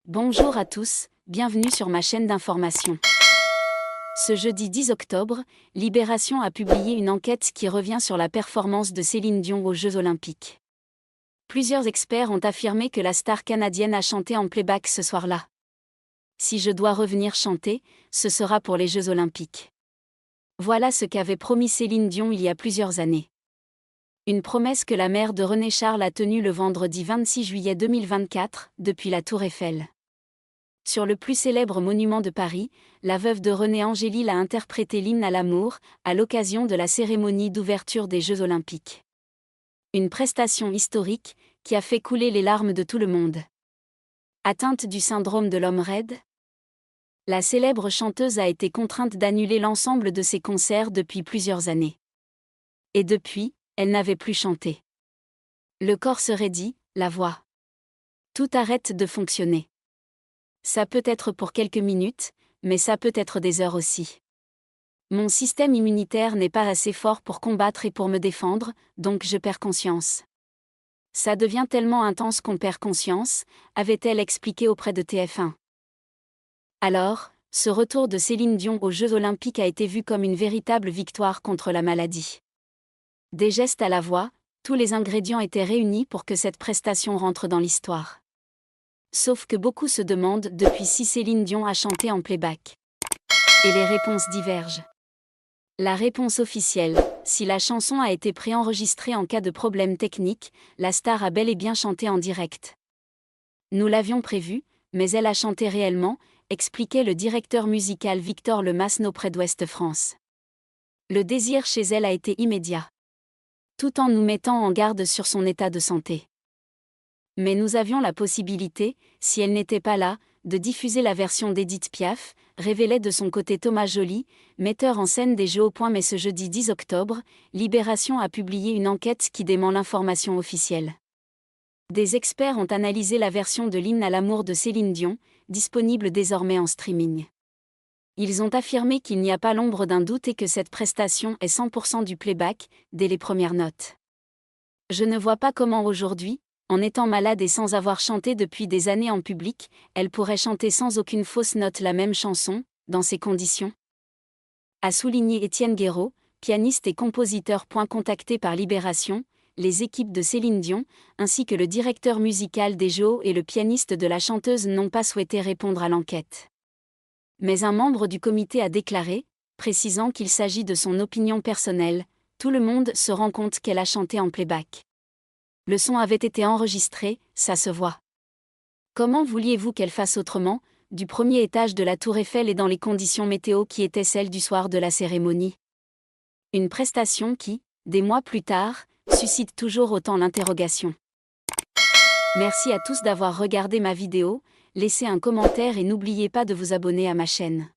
Bonjour à tous, bienvenue sur ma chaîne d'information. Ce jeudi 10 octobre, Libération a publié une enquête qui revient sur la performance de Céline Dion aux Jeux Olympiques. Plusieurs experts ont affirmé que la star canadienne a chanté en playback ce soir-là. Si je dois revenir chanter, ce sera pour les Jeux Olympiques. Voilà ce qu'avait promis Céline Dion il y a plusieurs années. Une promesse que la mère de René Charles a tenue le vendredi 26 juillet 2024, depuis la Tour Eiffel. Sur le plus célèbre monument de Paris, la veuve de René Angélil a interprété l'hymne à l'amour, à l'occasion de la cérémonie d'ouverture des Jeux Olympiques. Une prestation historique, qui a fait couler les larmes de tout le monde. Atteinte du syndrome de l'homme raide, la célèbre chanteuse a été contrainte d'annuler l'ensemble de ses concerts depuis plusieurs années. Et depuis, elle n'avait plus chanté. Le corps se raidit, la voix. Tout arrête de fonctionner. Ça peut être pour quelques minutes, mais ça peut être des heures aussi. Mon système immunitaire n'est pas assez fort pour combattre et pour me défendre, donc je perds conscience. Ça devient tellement intense qu'on perd conscience, avait-elle expliqué auprès de TF1. Alors, ce retour de Céline Dion aux Jeux Olympiques a été vu comme une véritable victoire contre la maladie. Des gestes à la voix, tous les ingrédients étaient réunis pour que cette prestation rentre dans l'histoire. Sauf que beaucoup se demandent depuis si Céline Dion a chanté en playback. Et les réponses divergent. La réponse officielle, si la chanson a été préenregistrée en cas de problème technique, la star a bel et bien chanté en direct. Nous l'avions prévu, mais elle a chanté réellement, expliquait le directeur musical Victor Lemasne auprès d'Ouest France. Le désir chez elle a été immédiat. Tout en nous mettant en garde sur son état de santé. Mais nous avions la possibilité, si elle n'était pas là, de diffuser la version d'Édith Piaf, révélait de son côté Thomas Joly, metteur en scène des Jeux au point. Mais ce jeudi 10 octobre, Libération a publié une enquête qui dément l'information officielle. Des experts ont analysé la version de l'hymne à l'amour de Céline Dion, disponible désormais en streaming. Ils ont affirmé qu'il n'y a pas l'ombre d'un doute et que cette prestation est 100% du playback, dès les premières notes. Je ne vois pas comment aujourd'hui, en étant malade et sans avoir chanté depuis des années en public, elle pourrait chanter sans aucune fausse note la même chanson, dans ces conditions. A souligné Étienne Guéraud, pianiste et compositeur. Contacté par Libération, les équipes de Céline Dion, ainsi que le directeur musical des Jeux et le pianiste de la chanteuse n'ont pas souhaité répondre à l'enquête. Mais un membre du comité a déclaré, précisant qu'il s'agit de son opinion personnelle, tout le monde se rend compte qu'elle a chanté en playback. Le son avait été enregistré, ça se voit. Comment vouliez-vous qu'elle fasse autrement, du premier étage de la Tour Eiffel et dans les conditions météo qui étaient celles du soir de la cérémonie? Une prestation qui, des mois plus tard, suscite toujours autant l'interrogation. Merci à tous d'avoir regardé ma vidéo, laissez un commentaire et n'oubliez pas de vous abonner à ma chaîne.